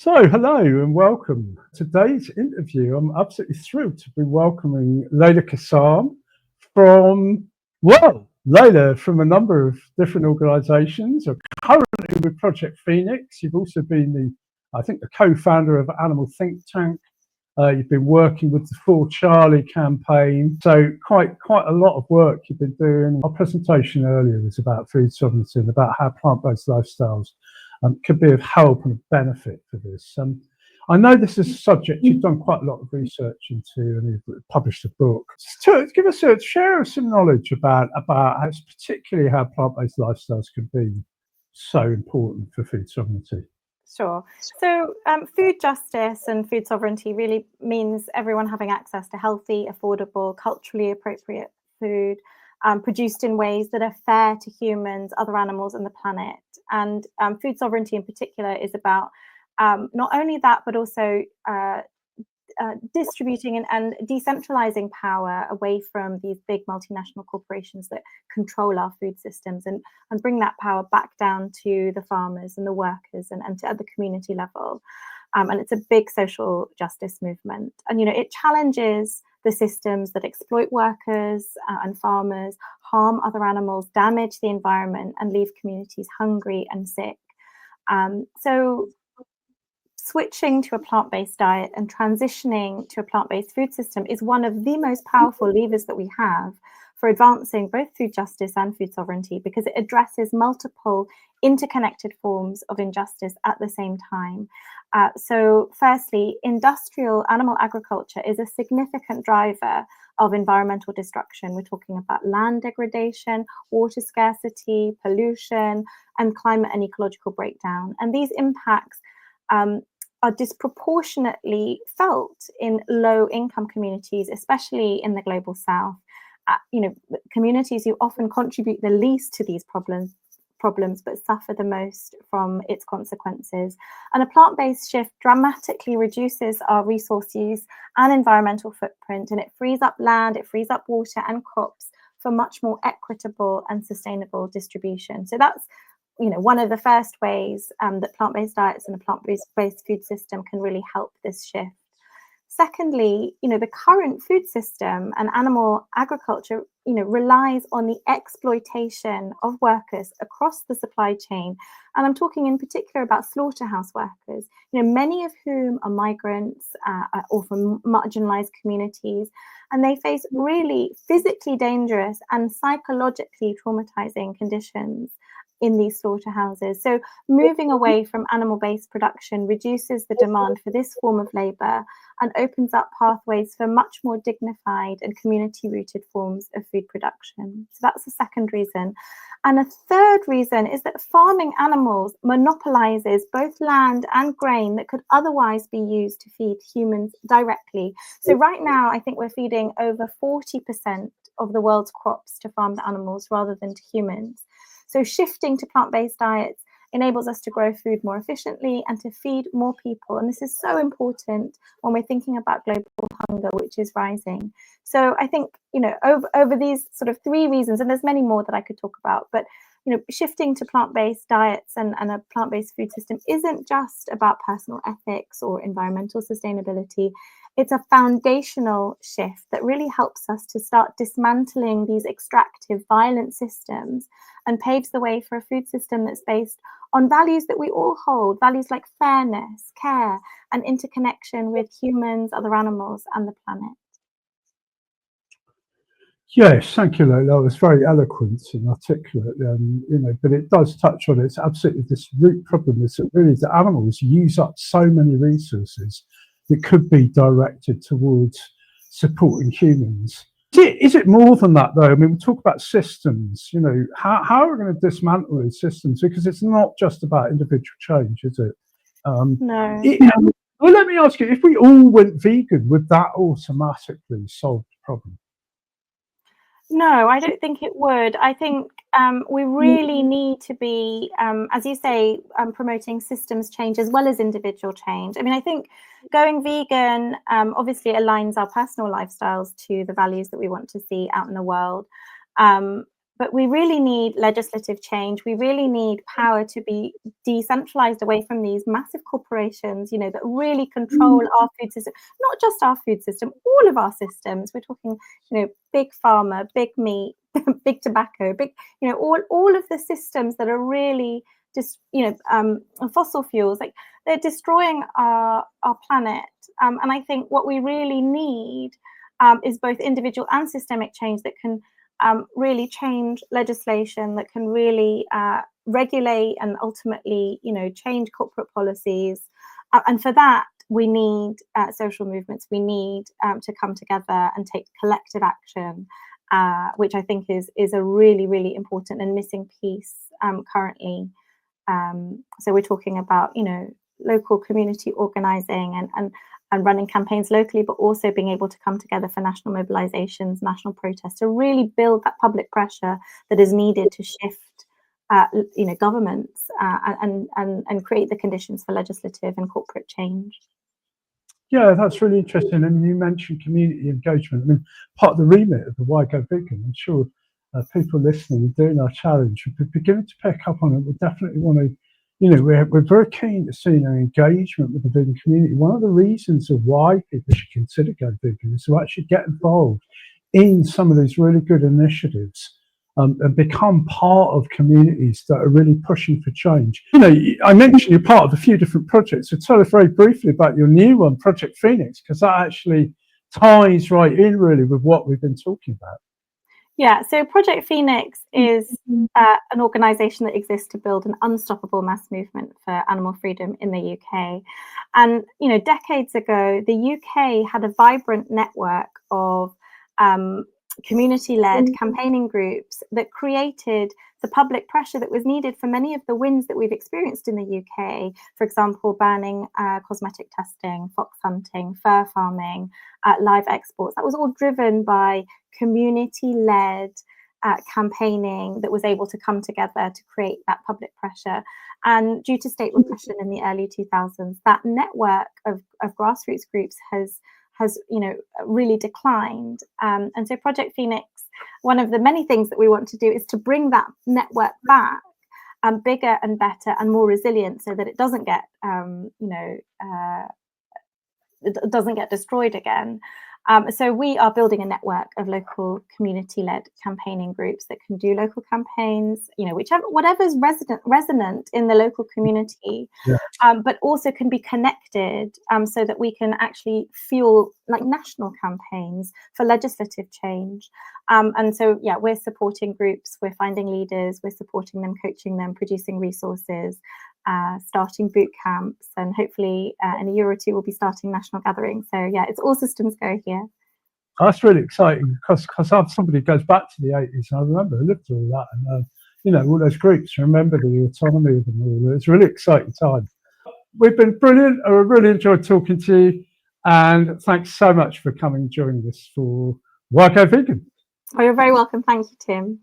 So, hello and welcome. Today's interview, I'm absolutely thrilled to be welcoming Laila Kassam from, Laila from a number of different organisations. You're currently with Project Phoenix. You've also been the co-founder of Animal Think Tank. You've been working with the For Charlie campaign. So quite a lot of work you've been doing. Our presentation earlier was about food sovereignty and about how plant-based lifestyles could be of help and benefit for this. I know this is a subject you've done quite a lot of research into, and you've published a book. Give us share some knowledge about particularly how plant-based lifestyles can be so important for food sovereignty. Sure. So food justice and food sovereignty really means everyone having access to healthy, affordable, culturally appropriate food produced in ways that are fair to humans, other animals, and the planet. And food sovereignty in particular is about not only that, but also distributing and decentralizing power away from these big multinational corporations that control our food systems and bring that power back down to the farmers and the workers and at the community level. And it's a big social justice movement. And, it challenges the systems that exploit workers and farmers, harm other animals, damage the environment, and leave communities hungry and sick. So switching to a plant-based diet and transitioning to a plant-based food system is one of the most powerful levers that we have for advancing both food justice and food sovereignty, because it addresses multiple interconnected forms of injustice at the same time. So firstly, industrial animal agriculture is a significant driver of environmental destruction. We're talking about land degradation, water scarcity, pollution, and climate and ecological breakdown. And these impacts are disproportionately felt in low-income communities, especially in the global south. Communities who often contribute the least to these problems but suffer the most from its consequences. And a plant-based shift dramatically reduces our resource use and environmental footprint, and it frees up land, it frees up water and crops for much more equitable and sustainable distribution. So that's one of the first ways that plant-based diets and a plant-based food system can really help this shift. Secondly, the current food system and animal agriculture, relies on the exploitation of workers across the supply chain. And I'm talking in particular about slaughterhouse workers, many of whom are migrants or from marginalized communities. And they face really physically dangerous and psychologically traumatizing conditions in these slaughterhouses. So moving away from animal-based production reduces the demand for this form of labor and opens up pathways for much more dignified and community-rooted forms of food production. So that's the second reason. And a third reason is that farming animals monopolizes both land and grain that could otherwise be used to feed humans directly. So right now, I think we're feeding over 40% of the world's crops to farmed animals rather than to humans. So shifting to plant-based diets enables us to grow food more efficiently and to feed more people. And this is so important when we're thinking about global hunger, which is rising. So I think, over these sort of three reasons, and there's many more that I could talk about, but shifting to plant-based diets and a plant-based food system isn't just about personal ethics or environmental sustainability. It's a foundational shift that really helps us to start dismantling these extractive, violent systems and paves the way for a food system that's based on values that we all hold, values like fairness, care, and interconnection with humans, other animals, and the planet. Yes, thank you, Laila. That was very eloquent and articulate, but it does touch on it's absolutely this root problem is that really the animals use up so many resources that could be directed towards supporting humans. Is it more than that, though? I mean, we talk about systems, how are we going to dismantle these systems? Because it's not just about individual change, is it? No. Well, let me ask you, if we all went vegan, would that automatically solve the problem? No, I don't think it would. I think we really need to be, as you say, promoting systems change as well as individual change. I mean, I think going vegan obviously aligns our personal lifestyles to the values that we want to see out in the world. but we really need legislative change. We really need power to be decentralized away from these massive corporations, that really control our food system, not just our food system, all of our systems. We're talking, big pharma, big meat, big tobacco, big, all of the systems that are really just, fossil fuels, like they're destroying our planet. And I think what we really need is both individual and systemic change that can really change legislation, that can really regulate and ultimately, change corporate policies. And for that, we need social movements. We need to come together and take collective action, which I think is a really, really important and missing piece currently. So we're talking about, local community organizing and running campaigns locally, but also being able to come together for national mobilizations, national protests, to really build that public pressure that is needed to shift, governments and create the conditions for legislative and corporate change. Yeah, that's really interesting. And you mentioned community engagement. I mean, part of the remit of the Why Go Vegan, I'm sure people listening doing our challenge would be beginning to pick up on it. We definitely want to, we're very keen to see an engagement with the vegan community. One of the reasons of why people should consider Go Vegan is to actually get involved in some of these really good initiatives and become part of communities that are really pushing for change. I mentioned you're part of a few different projects, so tell us very briefly about your new one, Project Phoenix, because that actually ties right in really with what we've been talking about. Yeah, so Project Phoenix is an organisation that exists to build an unstoppable mass movement for animal freedom in the UK. And, decades ago, the UK had a vibrant network of community-led campaigning groups that created the public pressure that was needed for many of the wins that we've experienced in the UK. For example, banning cosmetic testing, fox hunting, fur farming, live exports. That was all driven by community-led campaigning that was able to come together to create that public pressure. And due to state repression in the early 2000s, that network of grassroots groups has really declined. And so Project Phoenix, one of the many things that we want to do is to bring that network back bigger and better and more resilient, so that it doesn't get it doesn't get destroyed again. So we are building a network of local community-led campaigning groups that can do local campaigns, whatever's resonant in the local community, but also can be connected so that we can actually fuel like national campaigns for legislative change. And so, we're supporting groups, we're finding leaders, we're supporting them, coaching them, producing resources, starting boot camps, and hopefully in a year or two we'll be starting national gatherings. So it's all systems go here. That's really exciting because somebody goes back to the 80s, and I remember I looked at all that, and all those groups, remember the autonomy of them all. It's a really exciting time. We've been brilliant. I really enjoyed talking to you, and thanks so much for coming and joining us for Why Go Vegan. Oh, you're very welcome. Thank you, Tim.